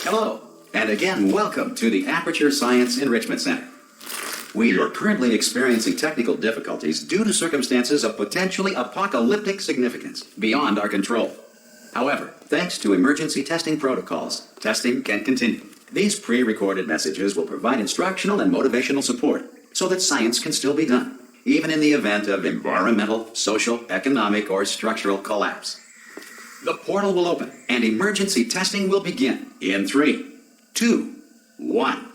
Hello, and again, welcome to the Aperture Science Enrichment Center. We are currently experiencing technical difficulties due to circumstances of potentially apocalyptic significance beyond our control. However, thanks to emergency testing protocols, testing can continue. These pre-recorded messages will provide instructional and motivational support so that science can still be done, even in the event of environmental, social, economic, or structural collapse. The portal will open, and emergency testing will begin in 3, 2, 1.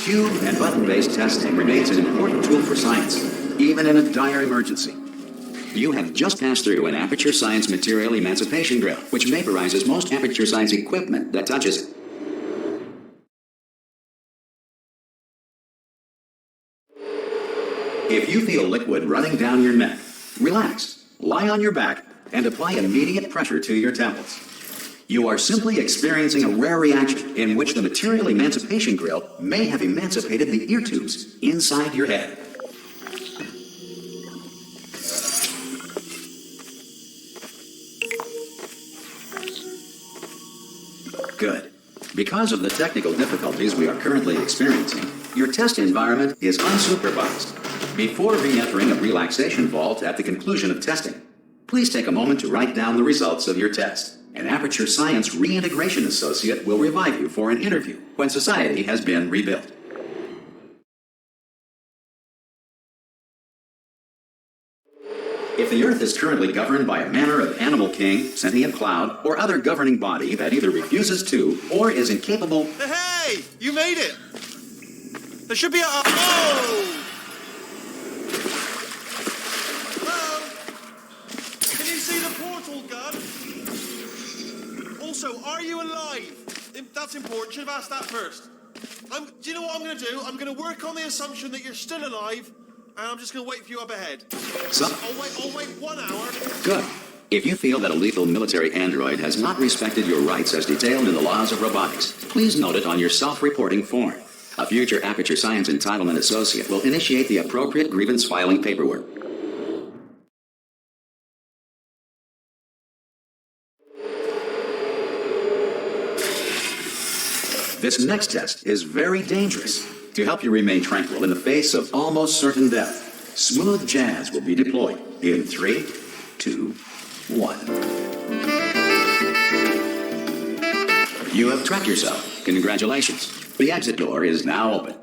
Cube and button-based testing remains an important tool for science, even in a dire emergency. You have just passed through an Aperture Science material emancipation drill, which vaporizes most Aperture Science equipment that touches it. If you feel liquid running down your neck, relax, lie on your back, and apply immediate pressure to your temples. You are simply experiencing a rare reaction in which the material emancipation grill may have emancipated the ear tubes inside your head. Good. Because of the technical difficulties we are currently experiencing, your test environment is unsupervised. Before re-entering a relaxation vault at the conclusion of testing, please take a moment to write down the results of your test. An Aperture Science Reintegration Associate will revive you for an interview when society has been rebuilt. If the Earth is currently governed by a manner of animal king, sentient cloud, or other governing body that either refuses to or is incapable... Hey! You made it! There should be a... Oh! Also, are you alive? That's important. Should have asked that first. Do you know what I'm going to do? I'm going to work on the assumption that you're still alive, and I'm just going to wait for you up ahead. So, I'll wait 1 hour. Good. If you feel that a lethal military android has not respected your rights as detailed in the laws of robotics, please note it on your self-reporting form. A future Aperture Science Entitlement Associate will initiate the appropriate grievance filing paperwork. This next test is very dangerous. To help you remain tranquil in the face of almost certain death, smooth jazz will be deployed in 3, 2, 1. You have trapped yourself. Congratulations. The exit door is now open.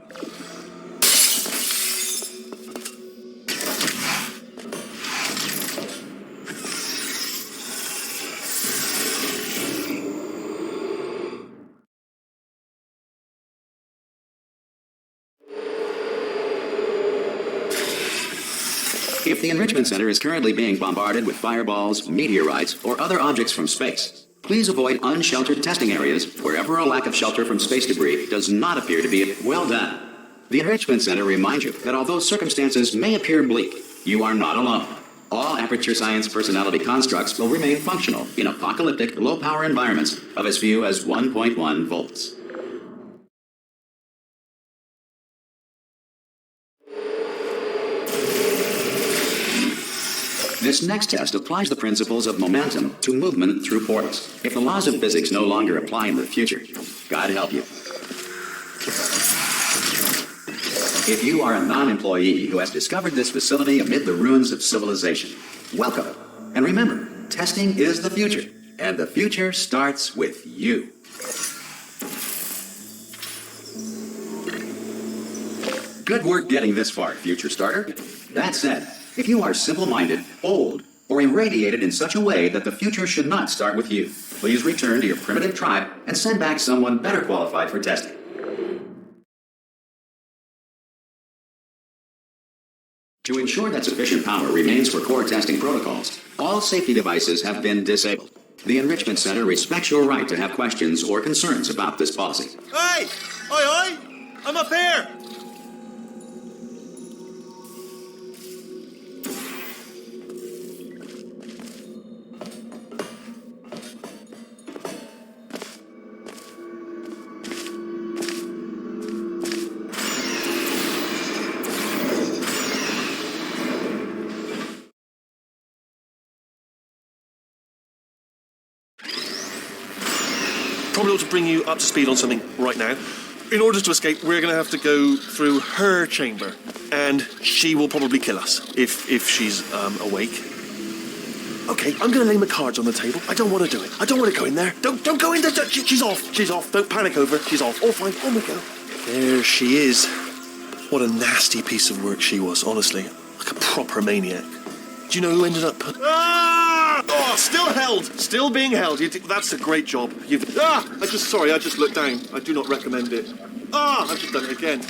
If the Enrichment Center is currently being bombarded with fireballs, meteorites, or other objects from space, please avoid unsheltered testing areas wherever a lack of shelter from space debris does not appear to be well done. The Enrichment Center reminds you that although circumstances may appear bleak, you are not alone. All Aperture Science personality constructs will remain functional in apocalyptic, low-power environments of as few as 1.1 volts. This next test applies the principles of momentum to movement through portals. If the laws of physics no longer apply in the future, God help you. If you are a non-employee who has discovered this facility amid the ruins of civilization, welcome. And remember, testing is the future, and the future starts with you. Good work getting this far, future starter. That said, if you are simple-minded, old, or irradiated in such a way that the future should not start with you, please return to your primitive tribe and send back someone better qualified for testing. To ensure that sufficient power remains for core testing protocols, all safety devices have been disabled. The Enrichment Center respects your right to have questions or concerns about this policy. Hey! Oi! I'm up here! probably ought to bring you up to speed on something right now. In order to escape, we're going to have to go through her chamber, and she will probably kill us if she's awake. Okay, I'm going to lay my cards on the table. I don't want to do it. I don't want to go in there. Don't go in there. She's off. She's off. Don't panic over. She's off. All fine. On we go. There she is. What a nasty piece of work she was, honestly. Like a proper maniac. Do you know who ended up... Ah! Oh, still held. Still being held. That's a great job. I just looked down. I do not recommend it. I've just done it again.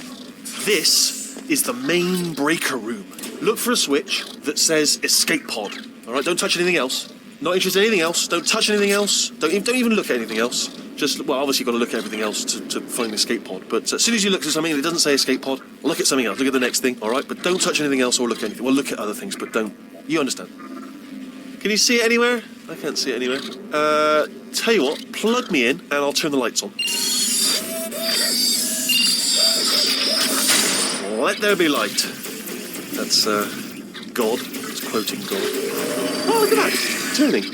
This is the main breaker room. Look for a switch that says escape pod. All right, don't touch anything else. Not interested in anything else. Don't touch anything else. Don't even look at anything else. Just, well, obviously you've got to look at everything else to find the escape pod. But as soon as you look at something and it doesn't say escape pod, look at something else. Look at the next thing, all right? But don't touch anything else or look at anything. Well, look at other things, but don't. You understand. Can you see it anywhere? I can't see it anywhere. Tell you what, plug me in and I'll turn the lights on. Let there be light. That's, God. It's quoting God. Oh, look at that. Turning.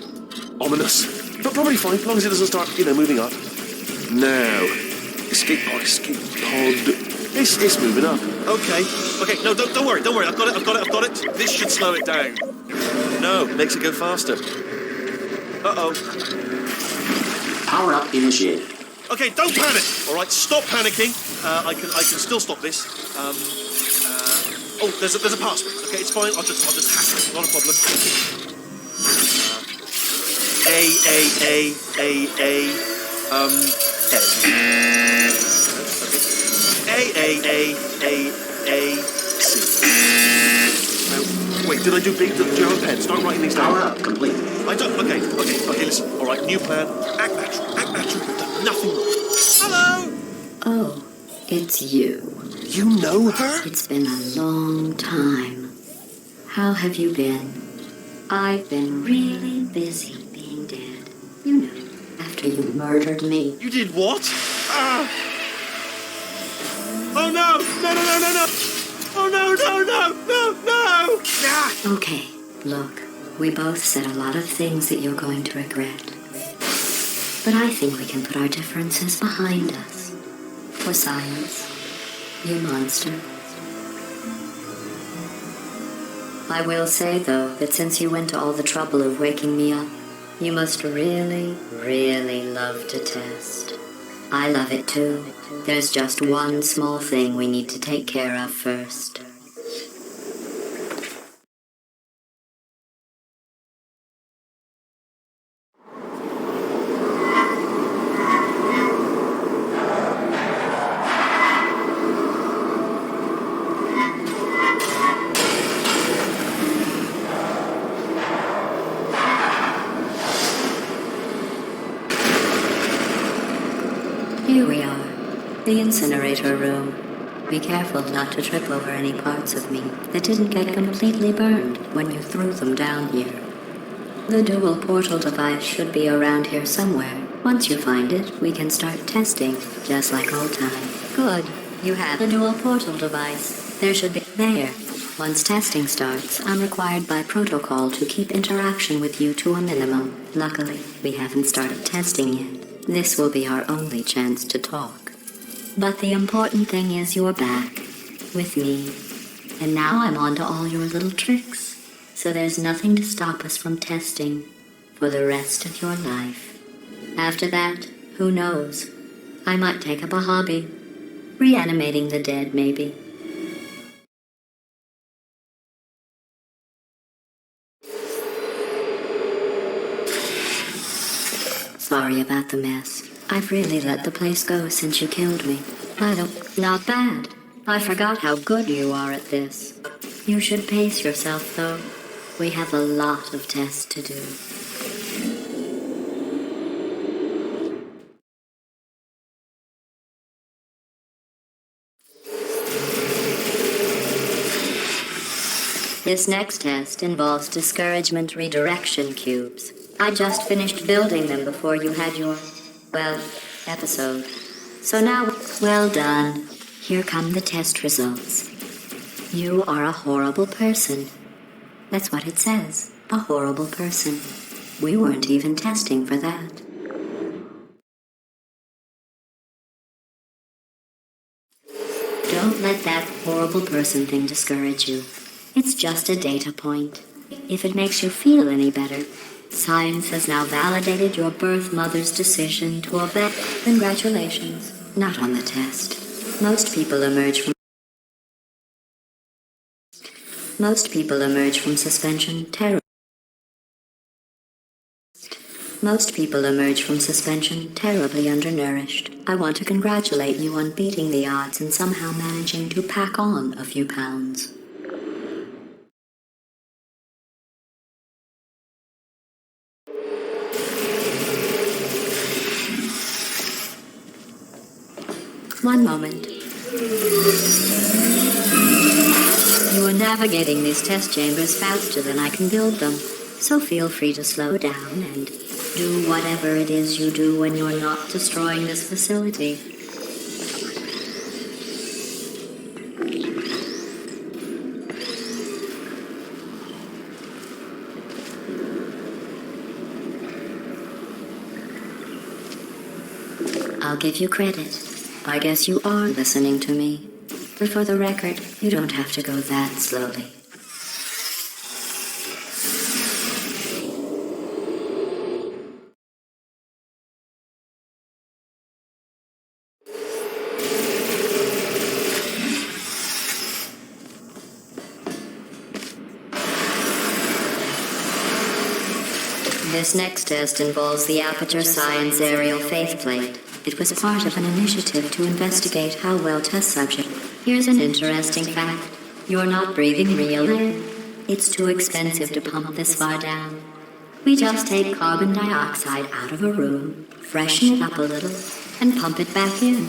Ominous. But probably fine, as long as it doesn't start, moving up. Now. Escape pod. It's moving up. Okay, no, don't worry. I've got it. This should slow it down. No, makes it go faster. Uh-oh. Power up initiated. Okay, don't panic. All right, stop panicking. I can still stop this. There's a password. Okay, it's fine. I'll just hack it. Not a problem. C. Now, wait, did I do big? Do you have a pen? Start writing these down. Power up complete. I don't. Okay. Listen. All right, new plan. Act natural. You've done nothing wrong. Hello. Oh, it's you. You know her? It's been a long time. How have you been? I've been really busy being dead. You know, after you murdered me. You did what? Oh no! No! Oh no! Ah! Okay, look, we both said a lot of things that you're going to regret. But I think we can put our differences behind us. For science, you monster. I will say, though, that since you went to all the trouble of waking me up, you must really, really love to test. I love it too. There's just one small thing we need to take care of first. Here we are, the incinerator room. Be careful not to trip over any parts of me that didn't get completely burned when you threw them down here. The dual portal device should be around here somewhere. Once you find it, we can start testing, just like old time. Good. You have the dual portal device. There should be... There. Once testing starts, I'm required by protocol to keep interaction with you to a minimum. Luckily, we haven't started testing yet. This will be our only chance to talk. But the important thing is you're back, with me. And now I'm on to all your little tricks. So there's nothing to stop us from testing for the rest of your life. After that, who knows? I might take up a hobby. Reanimating the dead, maybe. Sorry about the mess. I've really let the place go since you killed me. Not bad. I forgot how good you are at this. You should pace yourself, though. We have a lot of tests to do. This next test involves discouragement redirection cubes. I just finished building them before you had your, episode. So now, well done. Here come the test results. You are a horrible person. That's what it says. A horrible person. We weren't even testing for that. Don't let that horrible person thing discourage you. It's just a data point. If it makes you feel any better, science has now validated your birth mother's decision to obey. Congratulations. Not on the test. Most people emerge from suspension terribly. Most people emerge from suspension terribly undernourished. I want to congratulate you on beating the odds and somehow managing to pack on a few pounds. One moment. You are navigating these test chambers faster than I can build them, so feel free to slow down and do whatever it is you do when you're not destroying this facility. I'll give you credit. I guess you are listening to me. But for the record, you don't have to go that slowly. This next test involves the Aperture Science Aerial Faceplate. It was part of an initiative to investigate how well test subjects. Here's an interesting fact. You're not breathing real air. It's too expensive to pump this far down. We just take carbon dioxide out of a room, freshen it up a little, and pump it back in.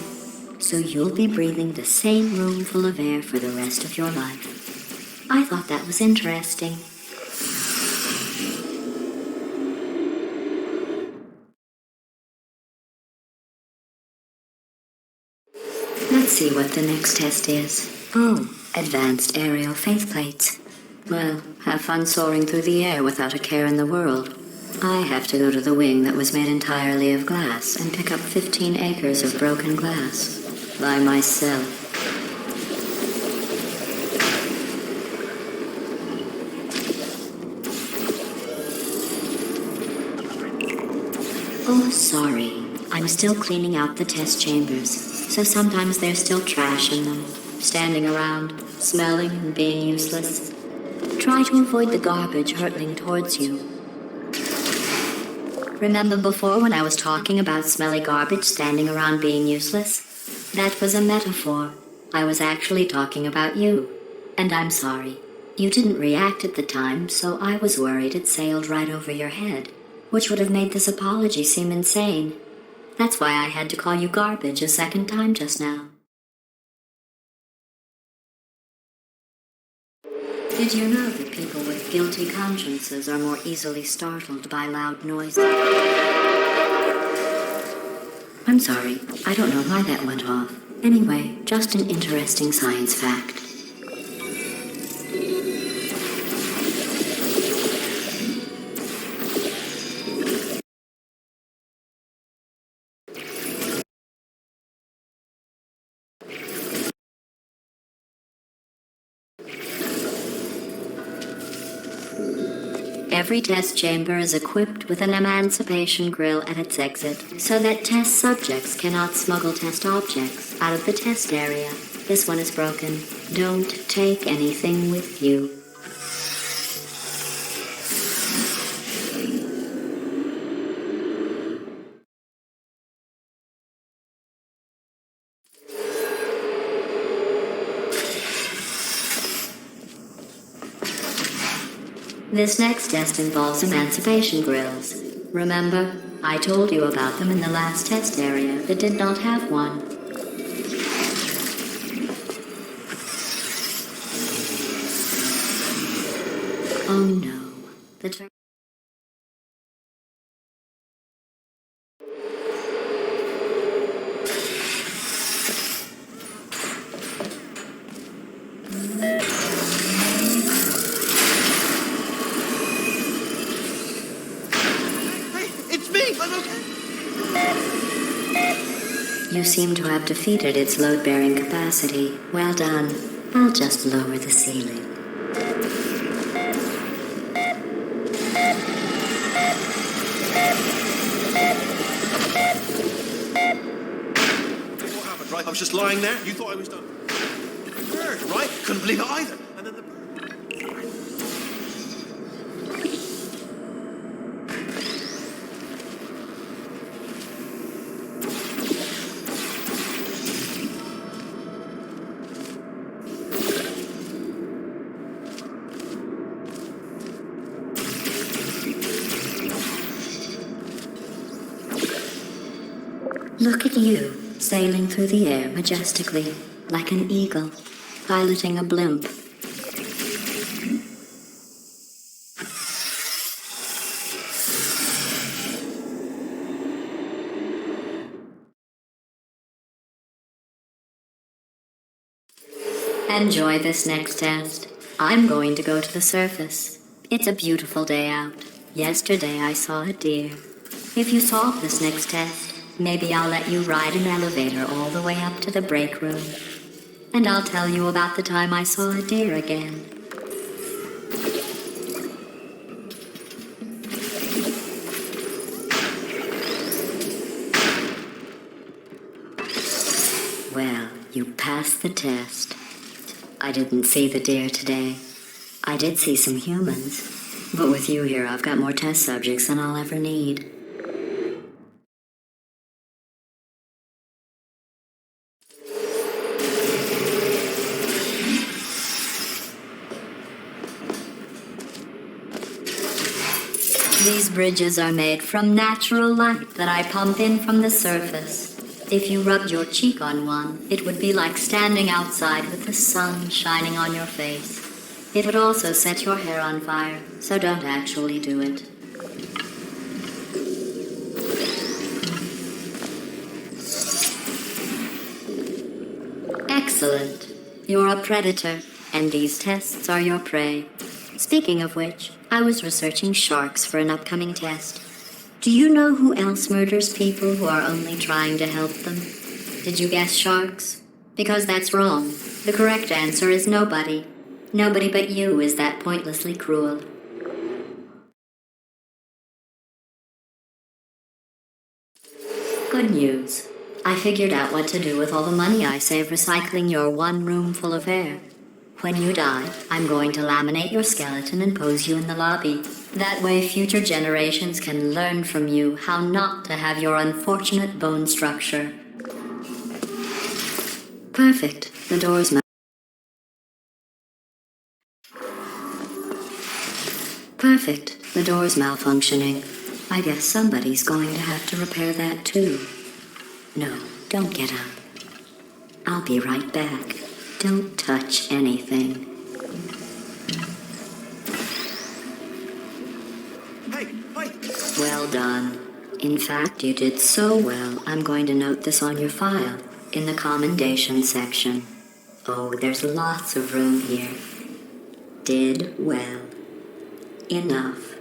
So you'll be breathing the same room full of air for the rest of your life. I thought that was interesting. Let's see what the next test is. Oh, advanced aerial faceplates. Well, have fun soaring through the air without a care in the world. I have to go to the wing that was made entirely of glass and pick up 15 acres of broken glass. By myself. Oh, sorry. I'm still cleaning out the test chambers, so sometimes there's still trash in them, standing around, smelling and being useless. Try to avoid the garbage hurtling towards you. Remember before when I was talking about smelly garbage standing around being useless? That was a metaphor. I was actually talking about you. And I'm sorry. You didn't react at the time, so I was worried it sailed right over your head, which would have made this apology seem insane. That's why I had to call you garbage a second time just now. Did you know that people with guilty consciences are more easily startled by loud noises? I'm sorry, I don't know why that went off. Anyway, just an interesting science fact. Every test chamber is equipped with an emancipation grill at its exit, so that test subjects cannot smuggle test objects out of the test area. This one is broken. Don't take anything with you. This next test involves emancipation grills. Remember, I told you about them in the last test area that did not have one. Oh no, the You seem to have defeated its load-bearing capacity. Well done. I'll just lower the ceiling. What happened, right? I was just lying there. You thought I was done. Bird, right? Couldn't believe it either. And then the bird. Look at you, sailing through the air majestically, like an eagle, piloting a blimp. Enjoy this next test. I'm going to go to the surface. It's a beautiful day out. Yesterday I saw a deer. If you solve this next test, maybe I'll let you ride an elevator all the way up to the break room. And I'll tell you about the time I saw a deer again. Well, you passed the test. I didn't see the deer today. I did see some humans. But with you here, I've got more test subjects than I'll ever need. These bridges are made from natural light that I pump in from the surface. If you rubbed your cheek on one, it would be like standing outside with the sun shining on your face. It would also set your hair on fire, so don't actually do it. Excellent. You're a predator, and these tests are your prey. Speaking of which, I was researching sharks for an upcoming test. Do you know who else murders people who are only trying to help them? Did you guess sharks? Because that's wrong. The correct answer is nobody. Nobody but you is that pointlessly cruel. Good news. I figured out what to do with all the money I save recycling your one room full of air. When you die, I'm going to laminate your skeleton and pose you in the lobby. That way future generations can learn from you how not to have your unfortunate bone structure. Perfect. The door's Perfect. The door's malfunctioning. I guess somebody's going to have to repair that too. No, don't get up. I'll be right back. Don't touch anything. Hey, hi. Well done. In fact, you did so well, I'm going to note this on your file, in the commendation section. Oh, there's lots of room here. Did well. Enough.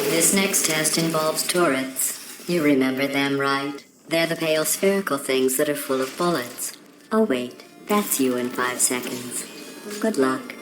This next test involves turrets. You remember them, right? They're the pale spherical things that are full of bullets. Oh wait, that's you in 5 seconds. Good luck.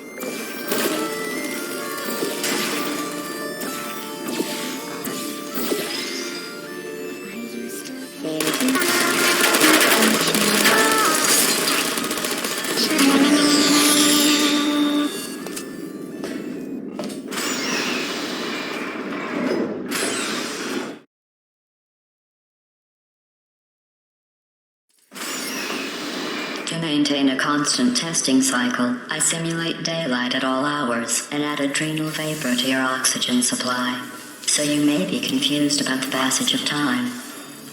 To maintain a constant testing cycle, I simulate daylight at all hours and add adrenal vapor to your oxygen supply. So you may be confused about the passage of time.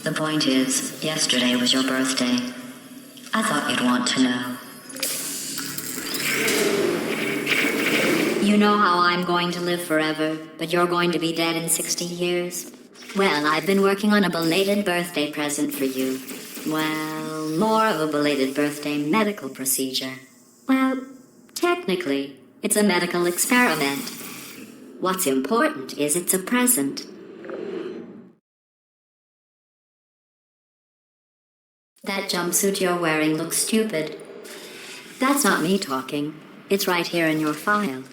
The point is, yesterday was your birthday. I thought you'd want to know. You know how I'm going to live forever, but you're going to be dead in 60 years? Well, I've been working on a belated birthday present for you. Well, more of a belated birthday medical procedure. Well, technically, it's a medical experiment. What's important is it's a present. That jumpsuit you're wearing looks stupid. That's not me talking. It's right here in your file.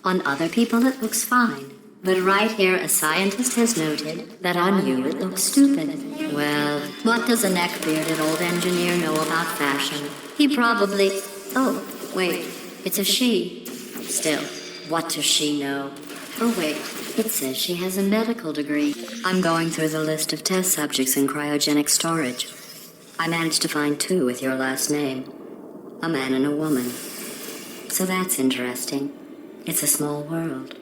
On other people it looks fine. But right here a scientist has noted that on you it looks stupid. Well, what does a neck-bearded old engineer know about fashion? He probably... Oh, wait, it's a she. Still, what does she know? Oh wait, it says she has a medical degree. I'm going through the list of test subjects in cryogenic storage. I managed to find 2 with your last name. A man and a woman. So that's interesting. It's a small world.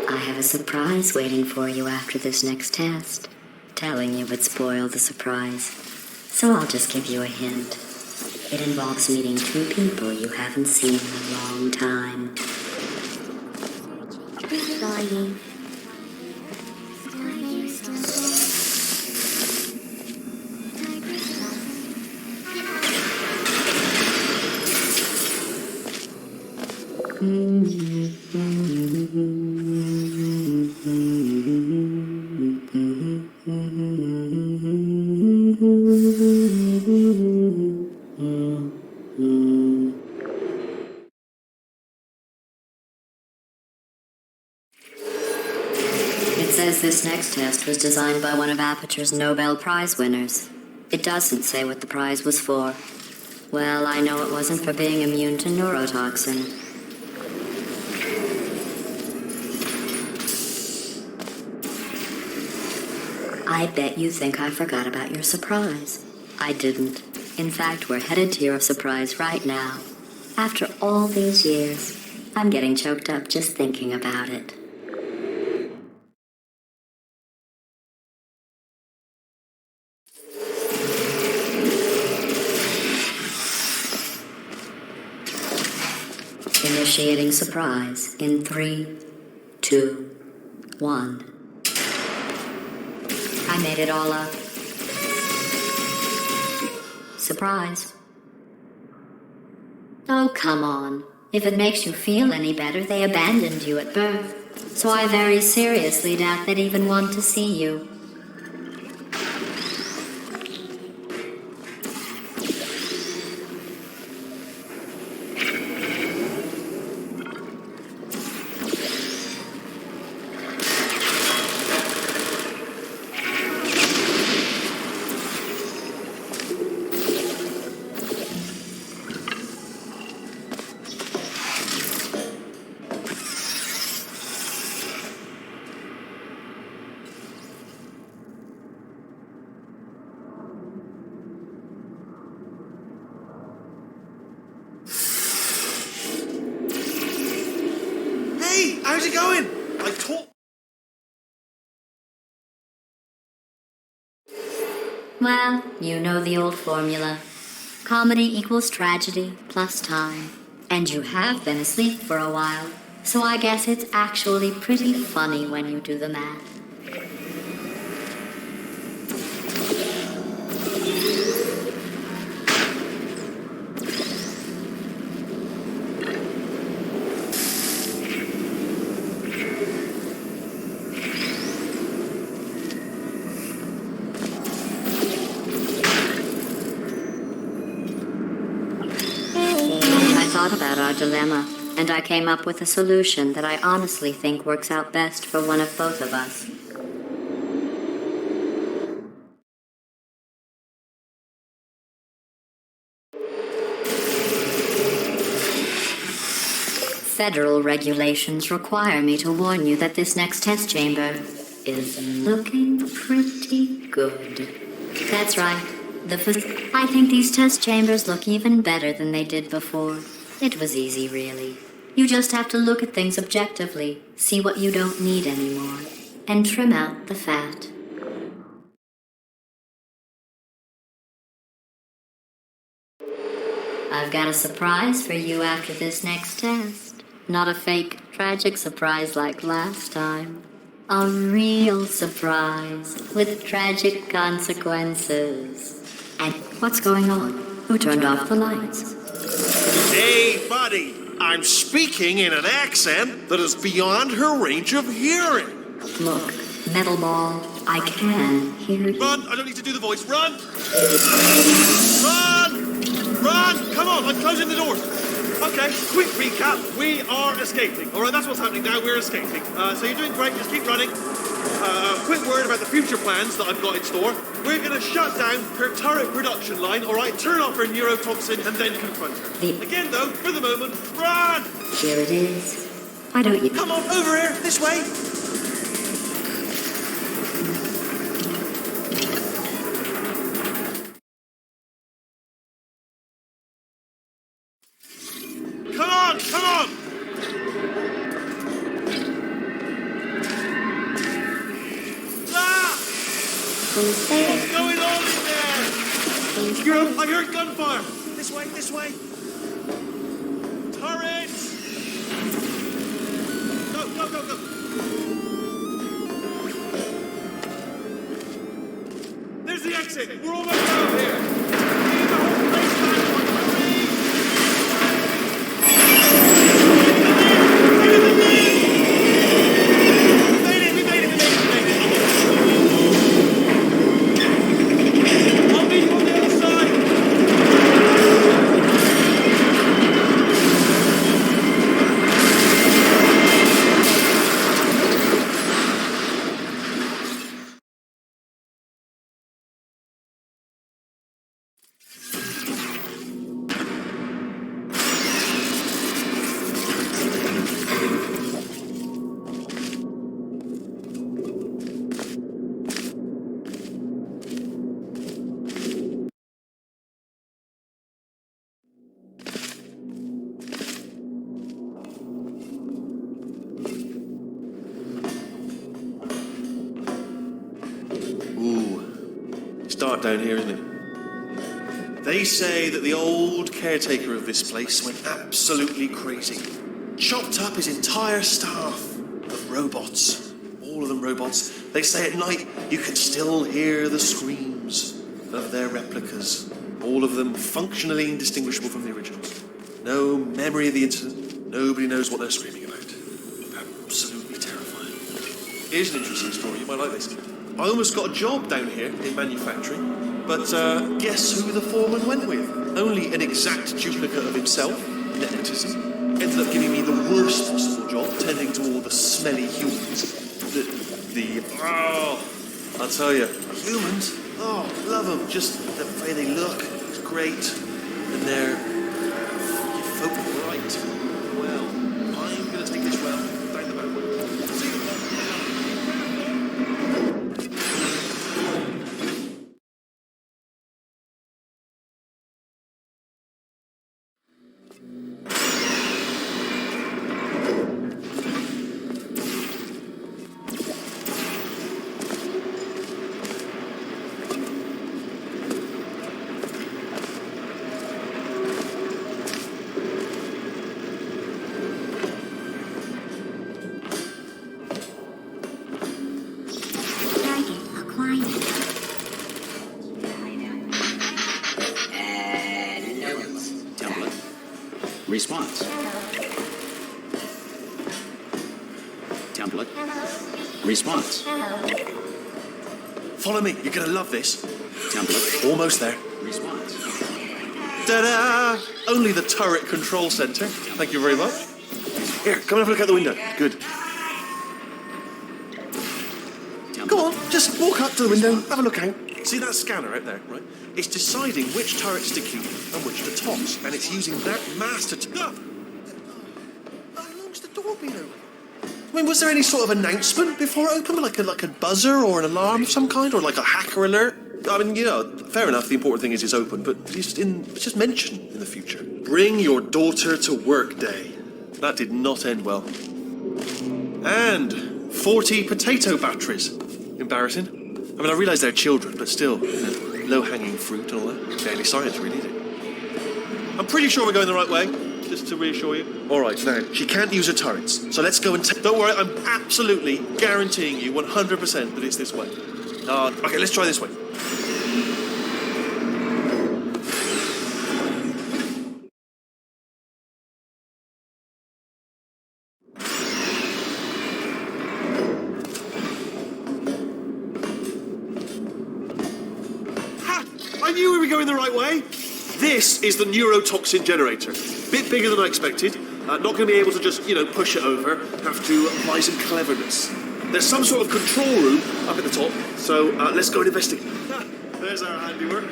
I have a surprise waiting for you after this next test. Telling you would spoil the surprise. So I'll just give you a hint. It involves meeting 2 people you haven't seen in a long time. Sorry. It says this next test was designed by one of Aperture's Nobel Prize winners. It doesn't say what the prize was for. Well, I know it wasn't for being immune to neurotoxin. I bet you think I forgot about your surprise. I didn't. In fact, we're headed to your surprise right now. After all these years, I'm getting choked up just thinking about it. Initiating surprise in 3, 2, 1. I made it all up. Surprise. Oh, come on. If it makes you feel any better, they abandoned you at birth. So I very seriously doubt they'd even want to see you. Hey, how's it going? I taught... Well, you know the old formula. Comedy equals tragedy plus time. And you have been asleep for a while, so I guess it's actually pretty funny when you do the math. I thought about our dilemma, and I came up with a solution that I honestly think works out best for one of both of us. Federal regulations require me to warn you that this next test chamber is looking pretty good. That's right. I think these test chambers look even better than they did before. It was easy, really. You just have to look at things objectively, see what you don't need anymore, and trim out the fat. I've got a surprise for you after this next test. Not a fake, tragic surprise like last time. A real surprise with tragic consequences. And what's going on? Who turned off the lights? Hey, buddy. I'm speaking in an accent that is beyond her range of hearing. Look, Metal Ball, I can hear you. Run! I don't need to do the voice. Run! Run! Run! Come on, I'm closing the door. Okay, quick recap. We are escaping. All right, that's what's happening now. We're escaping. So you're doing great. Just keep running. Quick word about the future plans that I've got in store. We're going to shut down her turret production line, all right? Turn off her neurotoxin and then confront her. Again, though, for the moment, run! Here it is. Why don't you... Come on, over here, this way. Come on, come on! Ah! Who's there? What's going on in there? I heard gunfire. This way, this way. Turrets! Go, go, go, go. There's the exit. We're almost out here. Leave the whole place back. Dark down here, isn't it? They say that the old caretaker of this place went absolutely crazy. Chopped up his entire staff of robots. All of them robots. They say at night you can still hear the screams of their replicas. All of them functionally indistinguishable from the originals. No memory of the incident. Nobody knows what they're screaming about. Absolutely terrifying. Here's an interesting story. You might like this. I almost got a job down here in manufacturing, but guess who the foreman went with? Only an exact duplicate of himself, nepotism. Ended up giving me the worst possible job, tending to all the smelly humans. I'll tell you, humans, love them. Just the way they look, it's great. And they're folk right. Well, I'm going to take this well down the back way. See you. Response. Template. Response. Follow me. You're going to love this. Template. Almost there. Response. Ta-da! Only the turret control center. Thank you very much. Here, come and have a look out the window. Good. Template. Go on, just walk up to the window, have a look out. See that scanner out there, right? It's deciding which turrets to keep and which to toss, and it's using that master How long's the door been open? I mean, was there any sort of announcement before it opened, like a buzzer or an alarm of some kind, or like a hacker alert? I mean, you know, fair enough. The important thing is it's open, but it's just mentioned in the future. Bring your daughter to work day. That did not end well. And 40 potato batteries. Embarrassing. I mean, I realise they're children, but still, you know, low-hanging fruit and all that. Barely science, really, is it? I'm pretty sure we're going the right way, just to reassure you. All right, now, she can't use her turrets, so let's go and don't worry, I'm absolutely guaranteeing you 100% that it's this way. Okay, let's try this way. I knew we were going the right way. This is the neurotoxin generator. Bit bigger than I expected. Not going to be able to just, push it over. Have to apply some cleverness. There's some sort of control room up at the top, so let's go and investigate. There's our handiwork.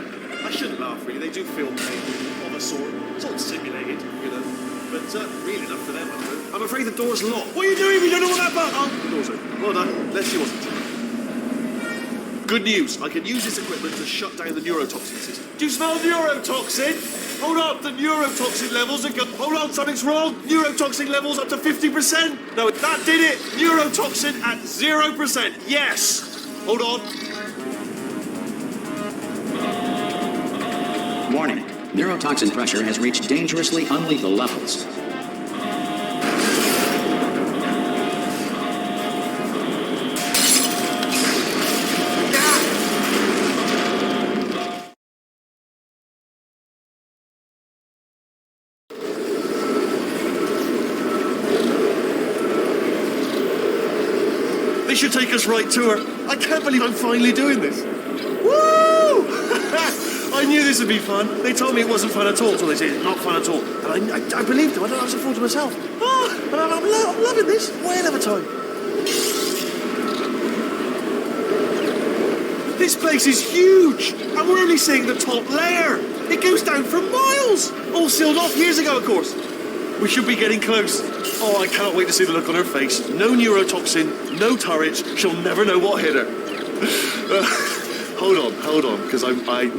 I shouldn't laugh, really. They do feel pain of a sort. It's all simulated, But real enough for them, I'm afraid the door's locked. What are you doing? We don't know what that button... Oh, the door's open. Well done. Let's see what's inside. Good news. I can use this equipment to shut down the neurotoxin system. Do you smell neurotoxin? Hold on. The neurotoxin levels are... Hold on, something's wrong. Neurotoxin levels up to 50%. No, that did it. Neurotoxin at 0%. Yes. Hold on. Warning. Neurotoxin pressure has reached dangerously unlethal levels. This should take us right to her. I can't believe I'm finally doing this. Woo! I knew this would be fun. They told me it wasn't fun at all, so they said it's not fun at all. And I believed them. I don't know how to fool to myself. Oh, and I'm loving this. Whale of a time. This place is huge, and we're only seeing the top layer. It goes down for miles. All sealed off years ago, of course. We should be getting close. Oh, I cannot wait to see the look on her face. No neurotoxin, no turrets. She'll never know what hit her. Hold on, because I might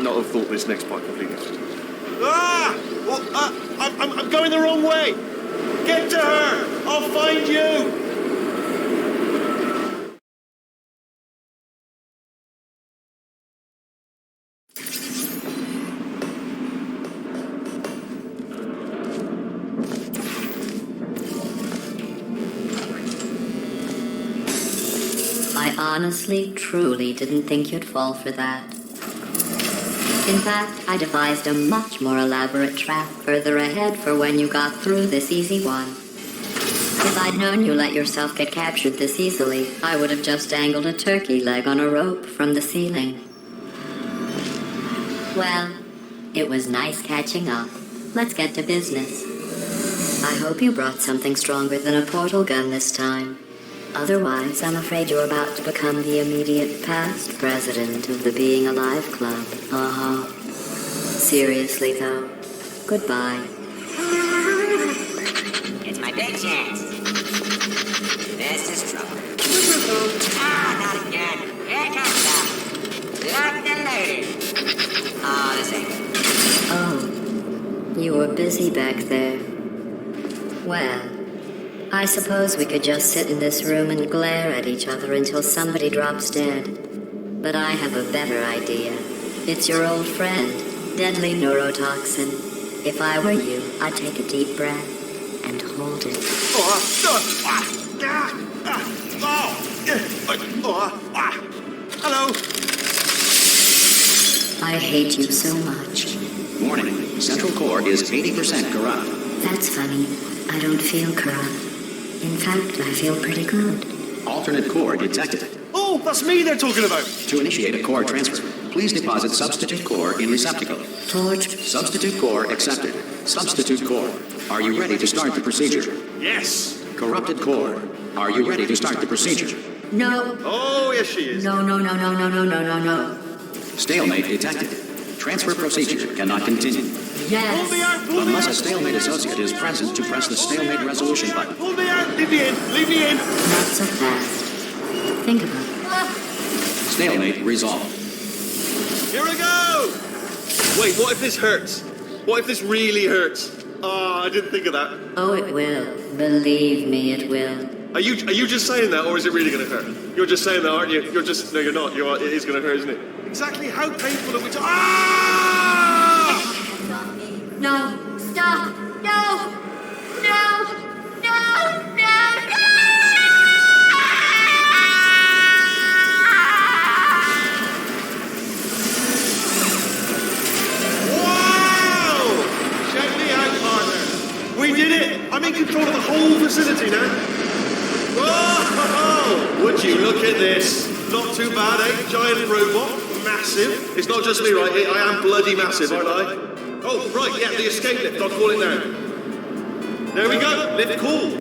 not have thought this next part completely. I'm going the wrong way. Get to her. I'll find you. I honestly, truly didn't think you'd fall for that. In fact, I devised a much more elaborate trap further ahead for when you got through this easy one. If I'd known you let yourself get captured this easily, I would have just dangled a turkey leg on a rope from the ceiling. Well, it was nice catching up. Let's get to business. I hope you brought something stronger than a portal gun this time. Otherwise, I'm afraid you're about to become the immediate past president of the Being Alive Club. Seriously, though, goodbye. It's my big chance. This is trouble. Not again. Here comes that. Lock the lady. This ain't. Oh, you were busy back there. Well, I suppose we could just sit in this room and glare at each other until somebody drops dead. But I have a better idea. It's your old friend, deadly neurotoxin. If I were you, I'd take a deep breath and hold it. Hello. I hate you so much. Warning. Central core is 80% corrupt. That's funny. I don't feel corrupt. In fact, I feel pretty good. Alternate core detected. Oh, that's me they're talking about. To initiate a core transfer, please deposit substitute core in receptacle. Torch. Substitute core accepted. Substitute core. Are you ready to start the procedure? Yes. Corrupted core. Are you ready to start the procedure? No. Oh, yes, she is. No. Stalemate detected. Transfer procedure cannot continue. Yes. Pull me out, pull me Unless out. a stalemate associate is present to press the stalemate resolution button. Pull me out. Leave me in. Leave me in. Not so fast. Think about it. Stalemate resolved. Here we go. Wait, what if this hurts? What if this really hurts? Oh, I didn't think of that. Oh, it will. Believe me, it will. Are you just saying that, or is it really going to hurt? You're just saying that, aren't you? You're just... No, you're not. It is going to hurt, isn't it? Exactly how painful are we talking... Ah! No. Stop. No. Wow! Check me out, partner. We did it. I'm in control of the whole facility now. Whoa! Would you look at this? Not too bad, eh? Giant robot. massive. It's not just me, right? I am bloody massive, aren't I? Oh, right, yeah, the escape lift. I'll call it now. There we go. Lift cool.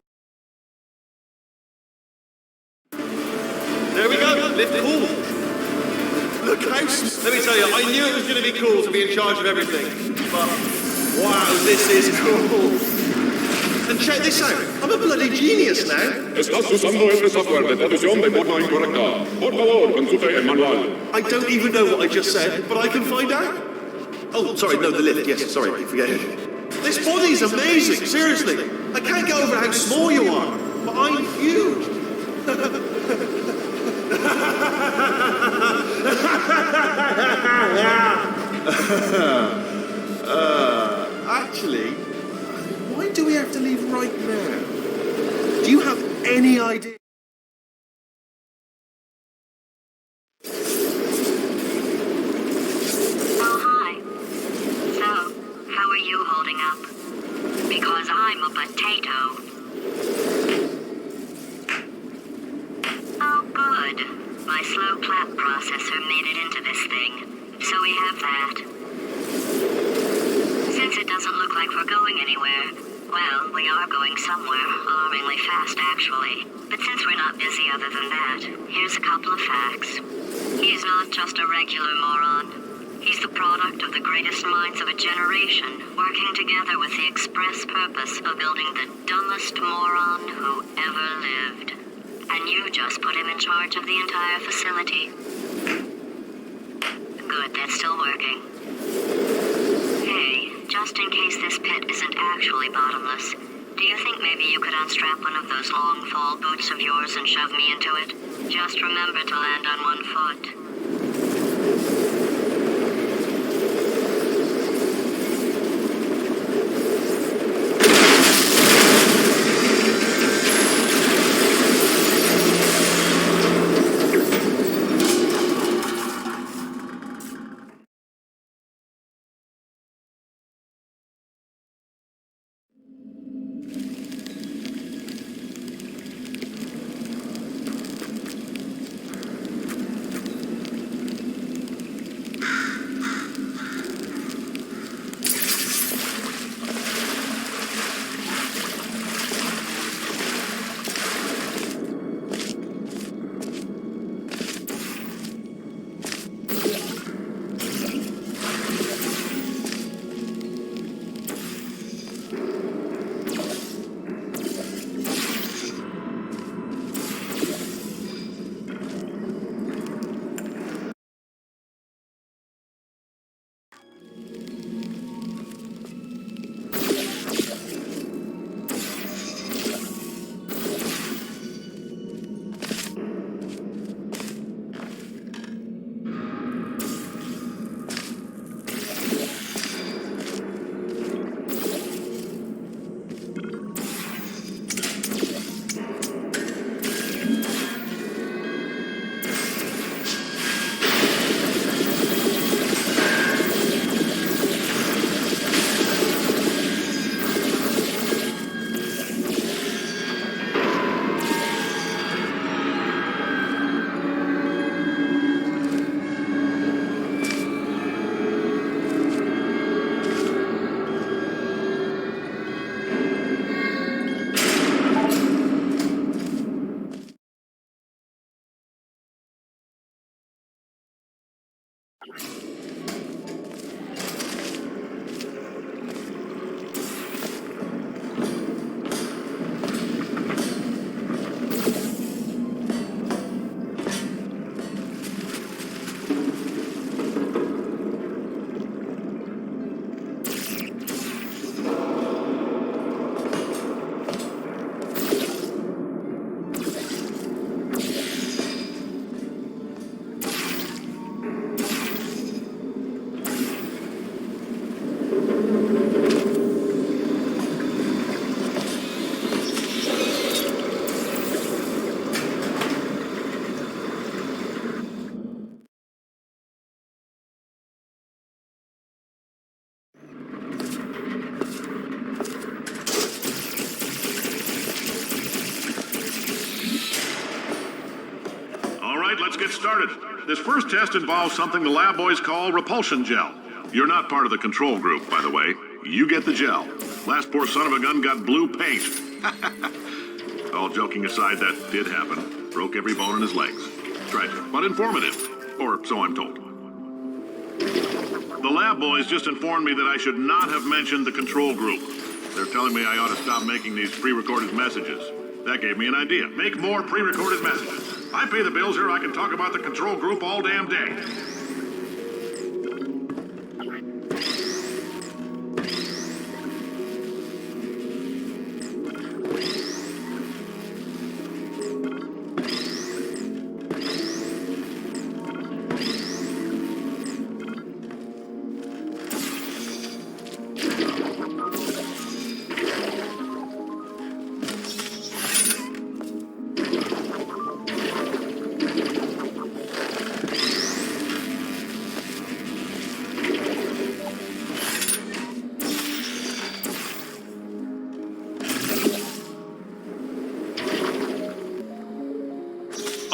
There we go. Lift cool. Look, House. Let me tell you, I knew it was going to be cool to be in charge of everything. But, wow, this is cool. And check this out. I'm a bloody genius now. Estás usando este software de traducción de forma incorrecta. Por favor, consulte el manual. I don't even know what I just said, but I can find out. Oh, sorry, no, the lift. Yes, sorry, forget it. This body's amazing, seriously. I can't get over how small you are, but I'm huge. Actually, why do we have to leave right now? Do you have any idea? Oh, hi. So, how are you holding up? Because I'm a potato. Oh, good. My slow clap processor made it into this thing. So we have that. Since it doesn't look like we're going anywhere, well, we are going somewhere, alarmingly fast, actually. But since we're not busy other than that, here's a couple of facts. He's not just a regular moron. He's the product of the greatest minds of a generation, working together with the express purpose of building the dumbest moron who ever lived. And you just put him in charge of the entire facility. Good, that's still working. Hey, just in case this pit isn't actually bottomless, do you think maybe you could unstrap one of those long fall boots of yours and shove me into it? Just remember to land on one foot. let's get started. This first test involves something the lab boys call repulsion gel. You're not part of the control group, by the way. You get the gel. Last poor son of a gun got blue paint. All joking aside, that did happen. Broke every bone in his legs. Tragic, but informative. Or so I'm told. The lab boys just informed me that I should not have mentioned the control group. They're telling me I ought to stop making these pre-recorded messages. That gave me an idea. Make more pre-recorded messages. I pay the bills here, I can talk about the control group all damn day.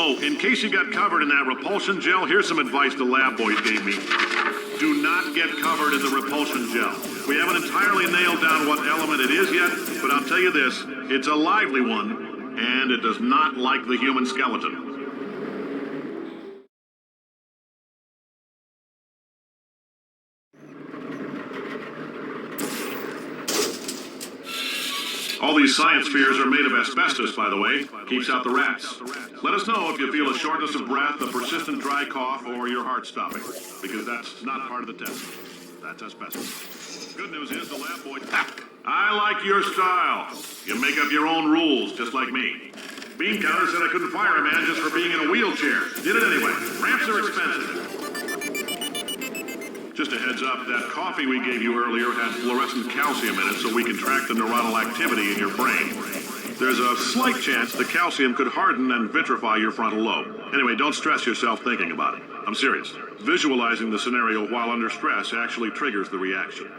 Oh, in case you got covered in that repulsion gel, here's some advice the lab boys gave me. Do not get covered in the repulsion gel. We haven't entirely nailed down what element it is yet, but I'll tell you this, it's a lively one, and it does not like the human skeleton. All these science spheres are made of asbestos, by the way. Keeps out the rats. Let us know if you feel a shortness of breath, a persistent dry cough, or your heart stopping. Because that's not part of the test. That's asbestos. Good news is the lab boy... I like your style. You make up your own rules, just like me. Bean counter said I couldn't fire a man just for being in a wheelchair. Did it anyway. Ramps are expensive. Just a heads up, that coffee we gave you earlier had fluorescent calcium in it so we can track the neuronal activity in your brain. There's a slight chance the calcium could harden and vitrify your frontal lobe. Anyway, don't stress yourself thinking about it. I'm serious. Visualizing the scenario while under stress actually triggers the reaction.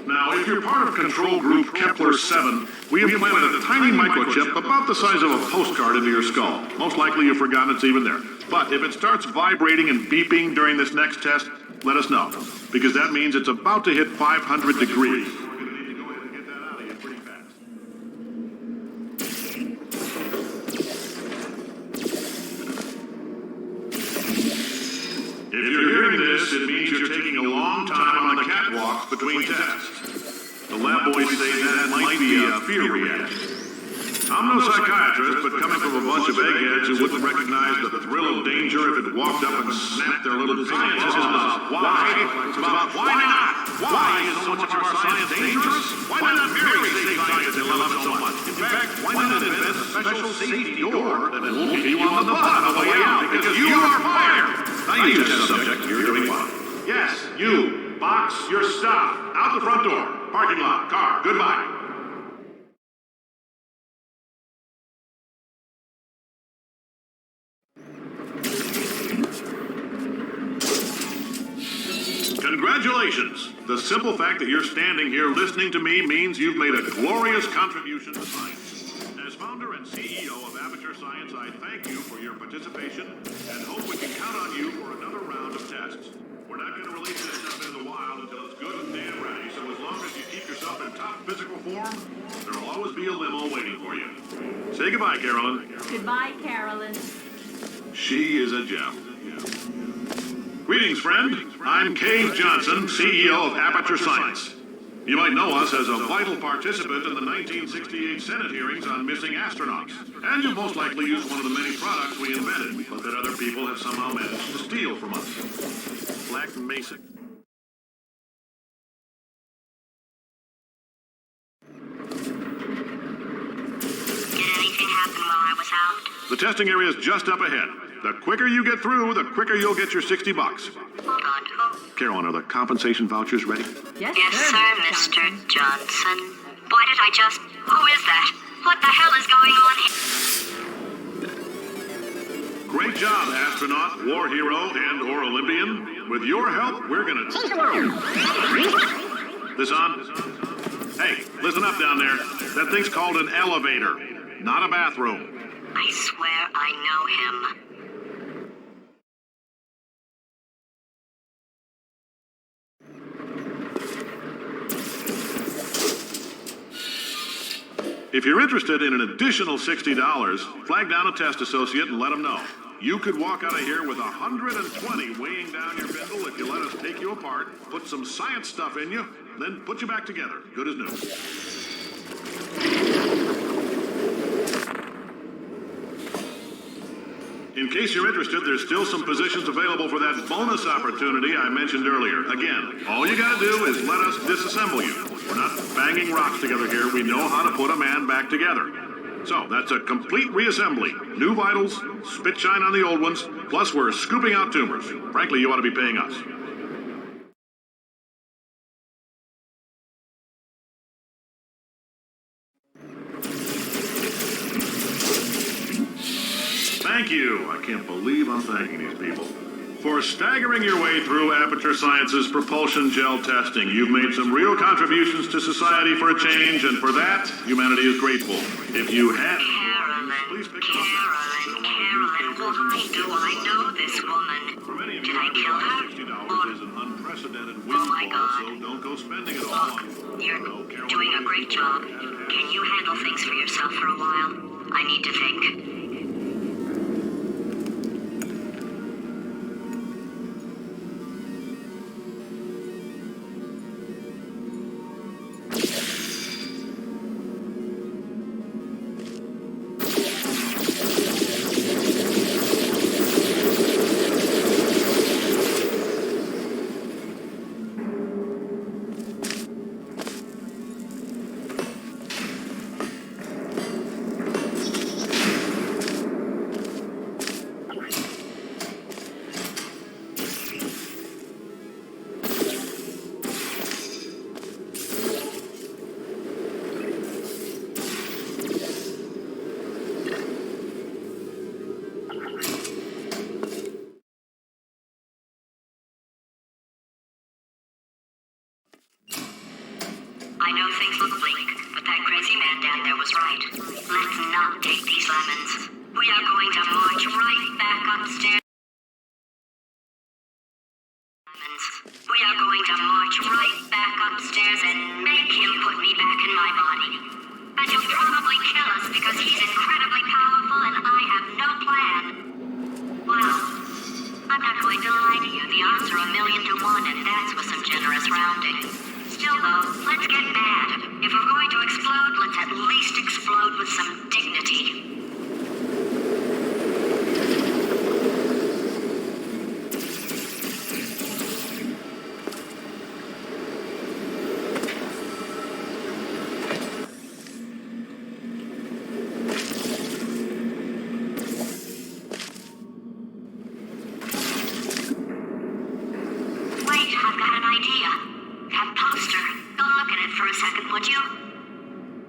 Now, if you're part of Control Group Kepler-7, we implanted a tiny microchip about the size of a postcard into your skull. Most likely you've forgotten it's even there. But if it starts vibrating and beeping during this next test, let us know, because that means it's about to hit 500 degrees. We're going to need to go ahead and get that out of you pretty fast. If you're hearing this, it means you're taking a long time on the catwalk between tests. The lab boys say that might be a fear reaction. I'm no psychiatrist, but coming from a bunch of eggheads who wouldn't recognize the thrill of danger if it walked up and snapped their little science is about why. It's about why not? Why is so much of our science dangerous? Why not very safe science and love it so much? In fact, why not invent a special safety door that will get you on the butt on the way out? Because you are fired! Now you test subject, you're doing fine. Yes, you. Box your stuff. Out the front door. Parking lot. Car. Goodbye. Congratulations! The simple fact that you're standing here listening to me means you've made a glorious contribution to science. As founder and CEO of Aperture Science, I thank you for your participation and hope we can count on you for another round of tests. We're not going to release this stuff into the wild until it's good and damn ready, so as long as you keep yourself in top physical form, there'll always be a limo waiting for you. Say goodbye, Carolyn. Goodbye, Carolyn. She is a gem. Greetings, friend. I'm Cave Johnson, CEO of Aperture Science. You might know us as a vital participant in the 1968 Senate hearings on missing astronauts. And you've most likely used one of the many products we invented, but that other people have somehow managed to steal from us. Black Mesa. Did anything happen while I was out? The testing area is just up ahead. The quicker you get through, the quicker you'll get your $60. Hold on. Carolyn, are the compensation vouchers ready? Yes, Yes, sir, Mr. Johnson. Boy, did I just... Who is that? What the hell is going on here? Great Great job, astronaut, war hero, and/or Olympian. With your help, we're gonna take a look. This on? Hey, listen up down there. That thing's called an elevator, not a bathroom. I swear I know him. If you're interested in an additional $60, flag down a test associate and let them know. You could walk out of here with 120 weighing down your bindle if you let us take you apart, put some science stuff in you, then put you back together. Good as new. In case you're interested, there's still some positions available for that bonus opportunity I mentioned earlier. Again, all you gotta do is let us disassemble you. We're not banging rocks together here. We know how to put a man back together. So, that's a complete reassembly. New vitals, spit shine on the old ones, plus we're scooping out tumors. Frankly, you ought to be paying us. Thank you. I can't believe I'm thanking these people. For staggering your way through Aperture Science's propulsion gel testing, you've made some real contributions to society for a change, and for that, humanity is grateful. If you had... Carolyn, Please pick Carolyn, why do I know this woman? For many of Did you, I kill her? $60 is an unprecedented Oh my windfall, God. so don't go spending it all on... You're doing a great job. Can you handle things for yourself for a while? I need to think. I know things look bleak, but that crazy man down there was right. Let's not take these lemons. We are going to march right back upstairs. We are going to march right back upstairs and make him put me back in my body. And he'll probably kill us because he's incredibly powerful and I have no plan. Well, I'm not going to lie to you. The odds are 1,000,000 to 1, and that's with some generous rounding. Still, though, let's get mad. If we're going to explode, let's at least explode with some dignity. Wait, I've got an idea. That poster. Go look at it for a second, would you?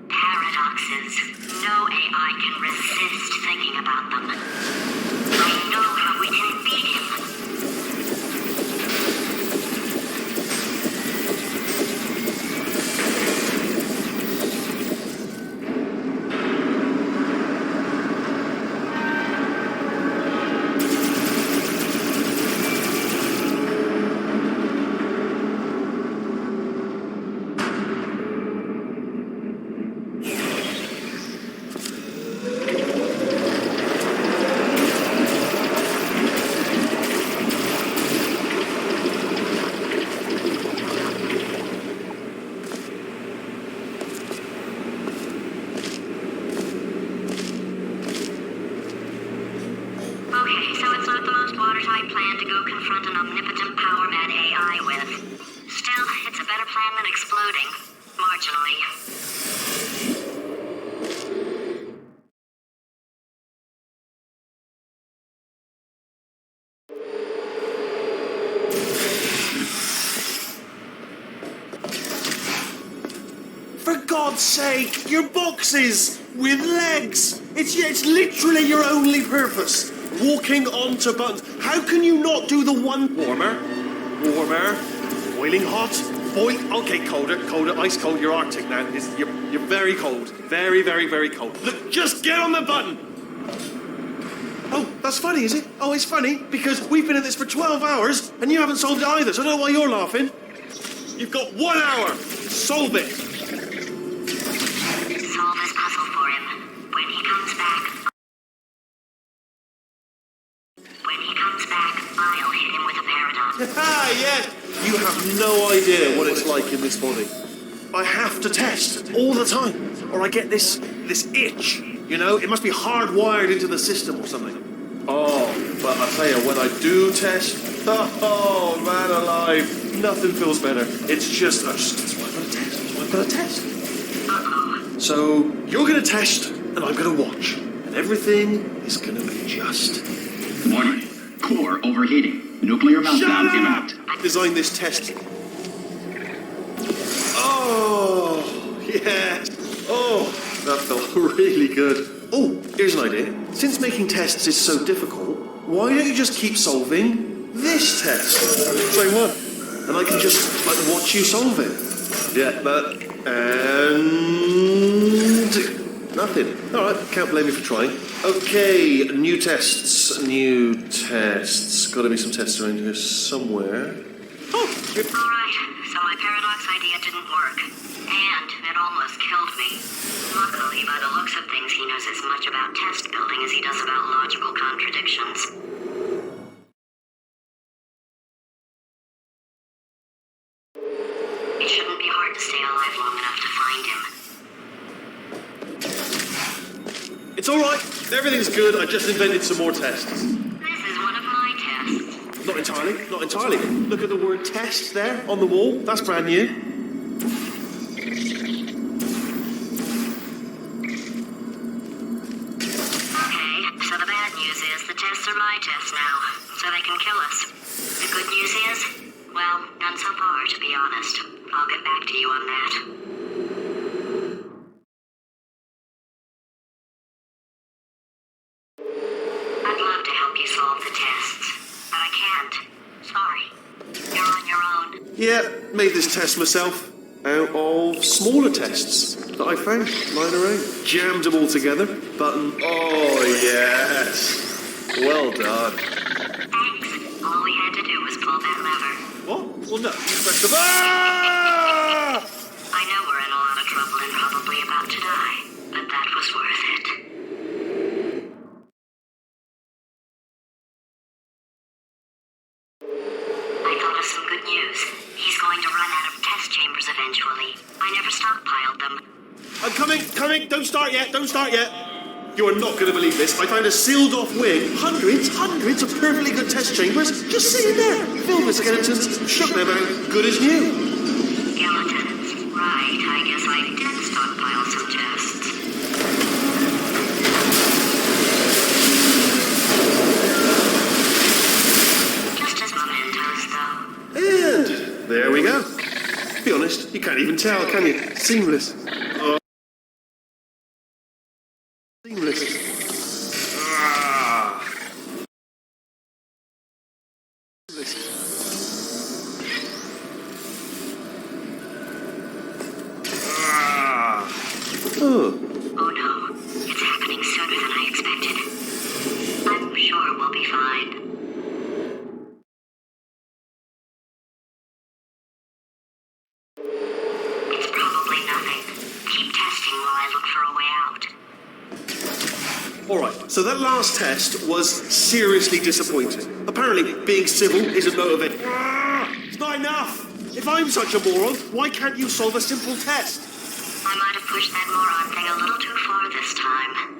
Paradoxes. No AI can resist thinking about them. I know how we can beat him. Okay, so it's not the most watertight plan to go confront an omnipotent power-mad AI with. Still, it's a better plan than exploding. Marginally. For God's sake, your boxes with legs. It's literally your only purpose. walking onto buttons. How can you not do the one warmer, boiling hot, okay, colder, ice cold. You're Arctic now. You're very cold, very, very, very cold. Look, just get on the button. Oh, that's funny, is it? Oh, it's funny because we've been at this for 12 hours and you haven't solved it either. So I don't know why you're laughing. You've got 1 hour. Solve it. Solve this puzzle for him. When he comes back, I'll hit him with a paradox. Ah, yes. You have no idea what it's like in this body. I have to test all the time, or I get this itch. You know, it must be hardwired into the system or something. Oh, but I tell you, when I do test, oh man alive, nothing feels better. It's just, that's why I'm gonna test. So you're gonna test, and I'm gonna watch, and everything is gonna be just. Warning. Core overheating. Nuclear meltdown imminent. Design this test. Oh, yes. Oh, that felt really good. Oh, here's an idea. Since making tests is so difficult, why don't you just keep solving this test? Same one. And I can just, watch you solve it. Yeah, and nothing. All right, can't blame me for trying. Okay, new tests. Got to be some tests around here somewhere. Oh! Alright, so my paradox idea didn't work. And it almost killed me. Luckily, by the looks of things, he knows as much about test building as he does about logical contradictions. It shouldn't be hard to stay alive long enough to find him. It's all right. Everything's good. I just invented some more tests. This is one of my tests. Not entirely. Look at the word test there on the wall. That's brand new. Okay, so the bad news is the tests are my tests now, so they can kill us. The good news is, well, none so far, to be honest. I'll get back to you on that. I'd love to help you solve the tests, but I can't. Sorry. You're on your own. Yeah, made this test myself out of smaller tests that I found lying around. Jammed them all together. Button. Oh, yes. Well done. Thanks. All we had to do was pull that lever. What? Well, no. You pressed the... Ah! I know we're in a lot of trouble and probably about to die, but that was worth it. I thought of some good news. He's going to run out of test chambers eventually. I never stockpiled them. I'm coming. Don't start yet. You are not going to believe this. I found a sealed-off wing. Hundreds of perfectly good test chambers just sitting there. Filled with skeletons, shook them out, good as new. Skeletons. Right, I guess I did stockpile some tests. Just as mementos, though. And there we go. Be honest, you can't even tell, can you? Seamless. Oh. Seamless. Ah. Oh. Oh no, it's happening sooner than I expected. I'm sure we'll be fine. It's probably nothing. Keep testing while I look for a way out. All right, so that last test was seriously disappointing. Apparently, being civil isn't motivating. It's not enough! If I'm such a moron, why can't you solve a simple test? I might have pushed that moron thing a little too far this time.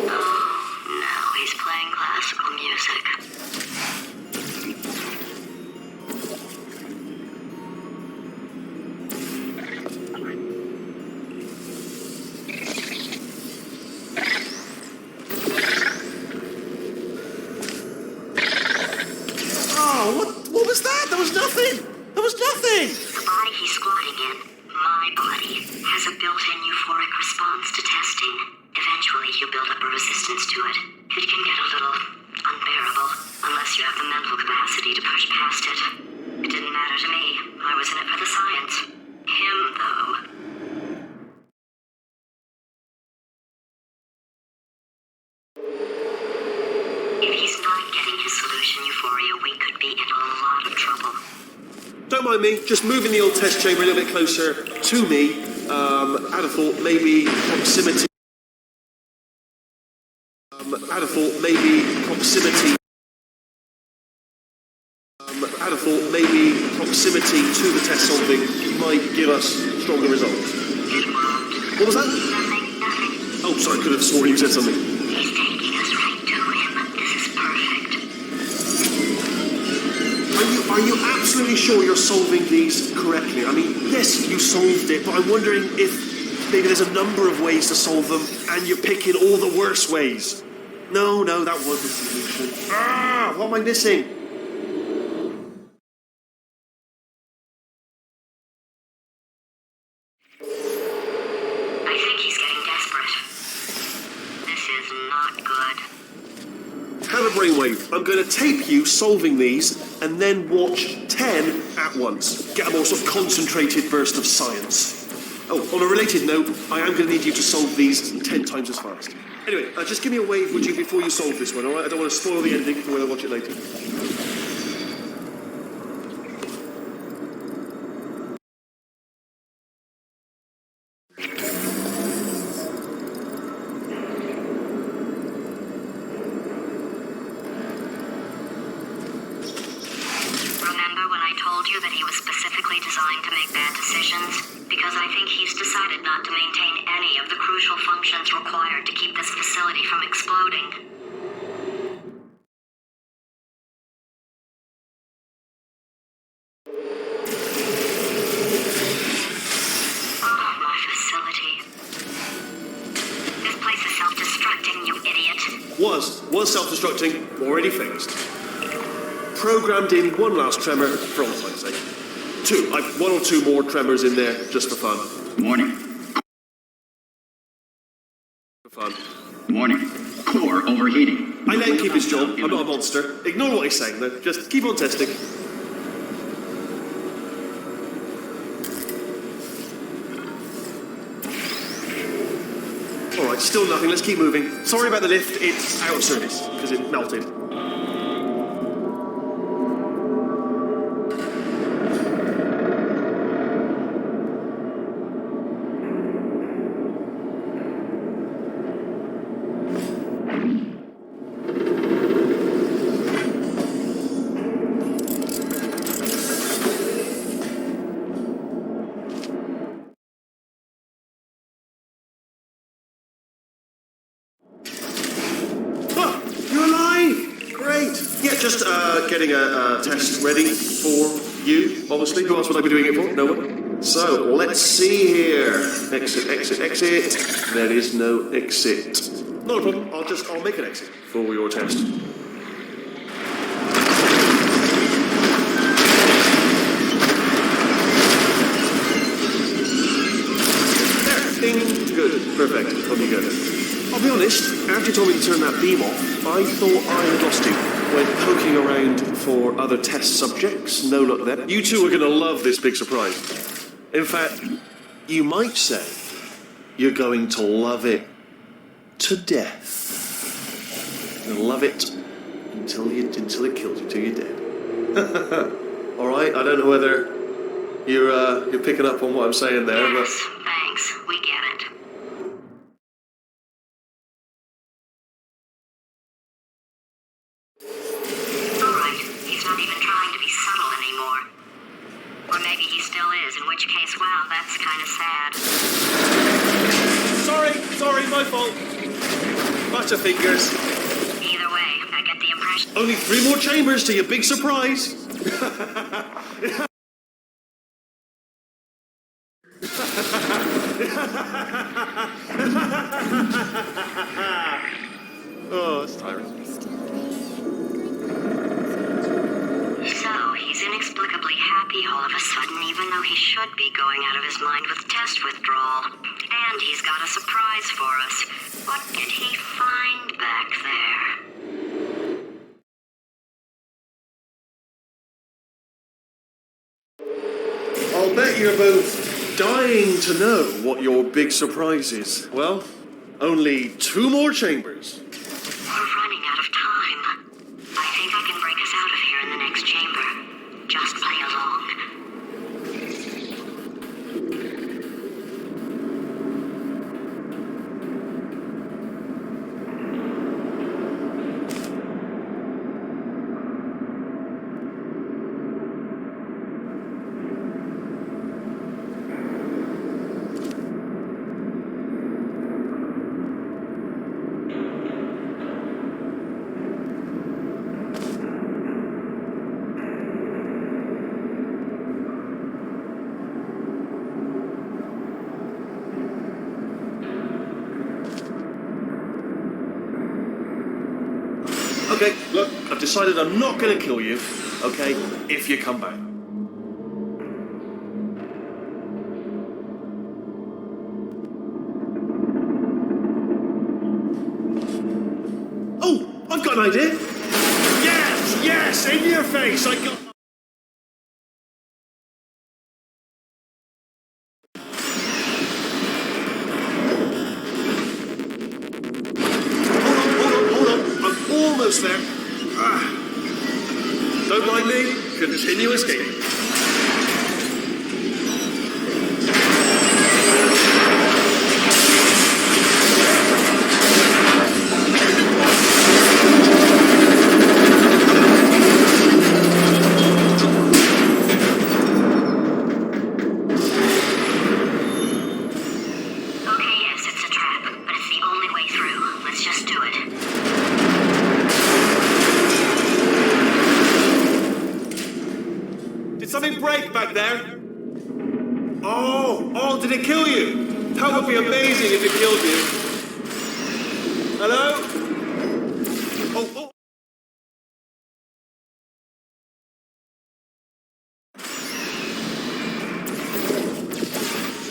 Oh, no, he's playing classical music. Oh, what was that? There was nothing! don't mind me. Just moving the old test chamber a little bit closer to me. I'd have thought maybe proximity. I'd have thought maybe proximity. I'd have thought maybe proximity to the test solving might give us stronger results. What was that? Nothing. Oh, sorry, could have sworn you said something. He's taking us right to him. This is perfect. Are you absolutely sure you're solving these correctly? I mean, yes, you solved it, but I'm wondering if maybe there's a number of ways to solve them, and you're picking all the worst ways. No, that was the solution. What am I missing? I think he's getting desperate. This is not good. Have a brainwave. I'm going to tape you solving these, and then watch 10 at once. Get a more sort of concentrated burst of science. Oh, on a related note, I am going to need you to solve these 10 times as fast. Anyway, just give me a wave, would you, before you solve this one, alright? I don't want to spoil the ending for when I watch it later. Remember when I told you that he was specifically designed to make bad decisions? Because I think he's decided not to maintain any of the crucial functions required to keep this facility from exploding. Oh, my facility. This place is self-destructing, you idiot. Was self-destructing, already fixed. Programmed in one last tremor, for all time's sake. I've one or two more tremors in there, just for fun. Morning. For fun. Morning. Core overheating. I let him keep his job. I'm not a monster. Ignore what he's saying, though. Just keep on testing. Alright, still nothing. Let's keep moving. Sorry about the lift. It's out of service, because it melted. Just getting a test ready for you, obviously. Who else would I be doing it for? No one. So, let's see here. Exit, exit, exit. There is no exit. Not a problem. I'll make an exit for your test. There. Ding. Good. Perfect. On you go. I'll be honest, after you told me to turn that beam off, I thought I had lost you. Went poking around for other test subjects, no luck there. You two are going to love this big surprise. In fact, you might say you're going to love it to death. You'll love it until it kills you, till you're dead. All right, I don't know whether you're picking up on what I'm saying there, yes, thanks. We get it. In which case, well, that's kind of sad. Sorry, my fault. Butterfingers. Either way, I get the impression... Only 3 more chambers to your big surprise. Oh, that's tiring. So, he's inexplicably happy all of a sudden, even though he should be going out of his mind with test withdrawal. And he's got a surprise for us. What did he find back there? I'll bet you're both dying to know what your big surprise is. Well, only 2 more chambers. We're running out of time. I think I can break us out of here in the next chamber. Just play along. Okay, look, I've decided I'm not going to kill you, okay, if you come back. Oh, I've got an idea. Yes, in your face, I got... Hold on, I'm almost there. Don't mind me, continue escaping. Okay, yes, it's a trap, but it's the only way through. Let's just do it. Did something break back there? Oh, did it kill you? That would be amazing if it killed you. Hello? Oh.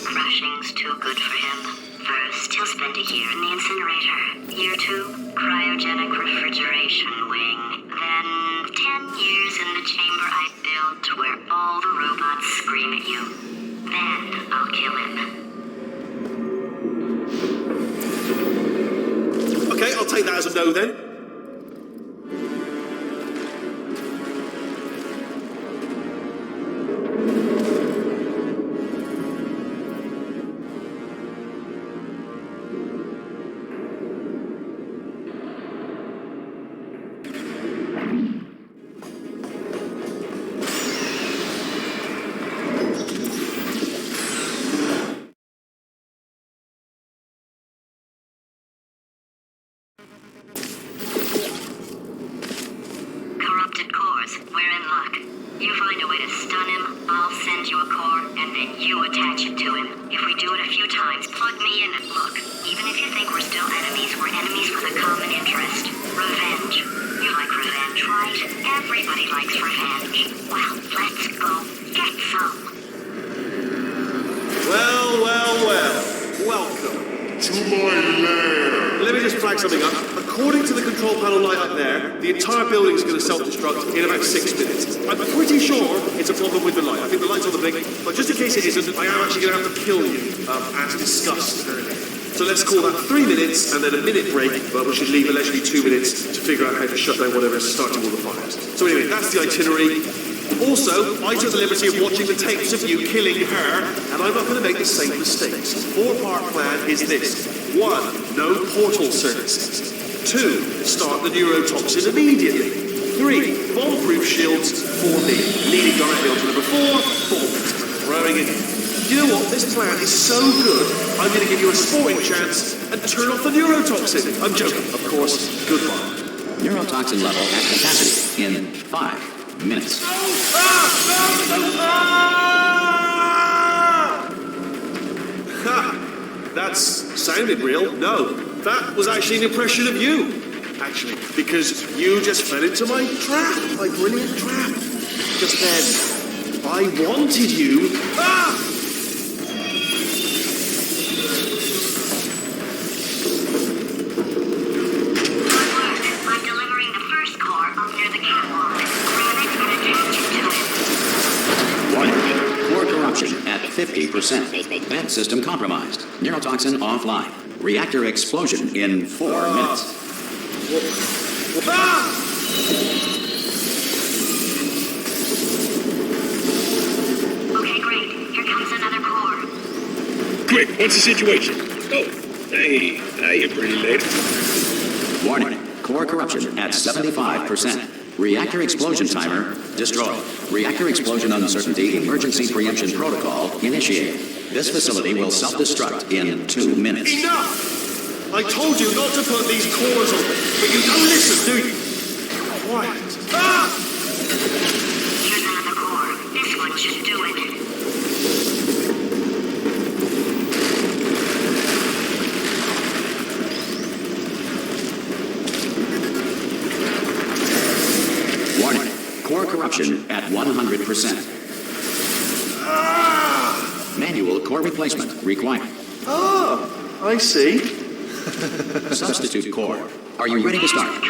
Crashing's too good for him. First, he'll spend a year in the incinerator. Year 2, cryogenic refrigeration wing. Then, 10 years in the chamber I built where all the robots scream at you. Then, I'll kill him. Okay, I'll take that as a no then. Corrupted cores, we're in luck. You find a way to stun him, I'll send you a core, and then you attach it to him. If we do it a few times, plug me in and look. Even if you think we're still enemies, we're enemies with a common interest. Revenge. You like revenge, right? Everybody likes revenge. Well, let's go get some. Well. Welcome. To my lair. Let me just flag something up. According to the control panel light up there, the entire building is going to self-destruct in about 6 minutes. I'm pretty sure it's a problem with the light. I think the light's on the blink, but just in case it isn't, I am actually going to have to kill you, as discussed earlier. So let's call that 3 minutes and then a minute break, but we should leave allegedly 2 minutes to figure out how to shut down whatever's starting all the fires. So anyway, that's the itinerary. Also, I took the liberty of watching the tapes of you killing her, and I'm not going to make the same mistakes. 4-part plan is this. 1. No portal services. 2. Start the neurotoxin immediately. 3. Bomb-proof shields for me. Leading directly on to number 4. Bombs. Throwing it in. You know what? This plan is so good, I'm going to give you a sporting chance and turn off the neurotoxin. I'm joking, of course. Goodbye. Neurotoxin level at capacity in 5 minutes. Ha! That's sounded real. No, that was actually an impression of you. Actually, because you just fell into my trap, my brilliant trap. Just then, I wanted you. Ah! I'm delivering the first core up near the catwalk. Grab it and attach it to him. Warning. Core corruption at 50%. Vent system compromised. Neurotoxin offline. Reactor explosion in 4 minutes. Ah! Okay, great. Here comes another core. Quick, what's the situation? Oh, hey, hiya, pretty lady. Warning. Core corruption at 75%. Reactor explosion timer destroyed. Reactor explosion uncertainty emergency preemption protocol initiated. This facility will self-destruct in 2 minutes. Enough! I told you not to put these cores on, but you don't listen, do you? Quiet. Ah! Here's another core. This one should do it. corruption at 100%. Manual core replacement required. Ah, I see. Substitute core. Are you ready to start?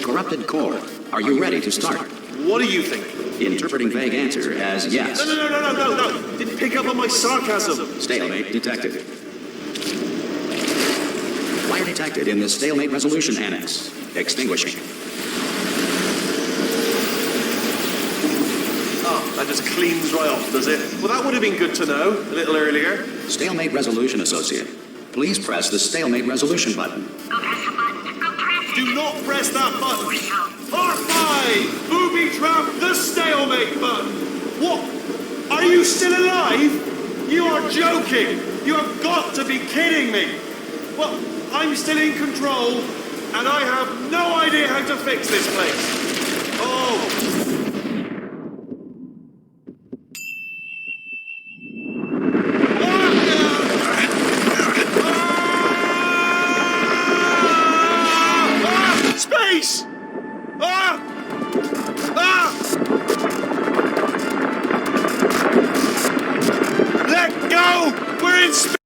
Corrupted core. Are you ready to start? What do you think? Interpreting vague answer as yes. No. Didn't pick up on my sarcasm. Stalemate detected. Fire detected in the stalemate resolution annex. Extinguishing. Oh, that just cleans right off, does it? Well, that would have been good to know a little earlier. Stalemate resolution associate. Please press the stalemate resolution button. Go press the button. Go press it. Do not press that button. So, Part 5! Booby trap the stalemate button! What? Are you still alive? You are joking! You have got to be kidding me! Well, I'm still in control, and I have no idea how to fix this place. Oh! Space! Let go! We're in space!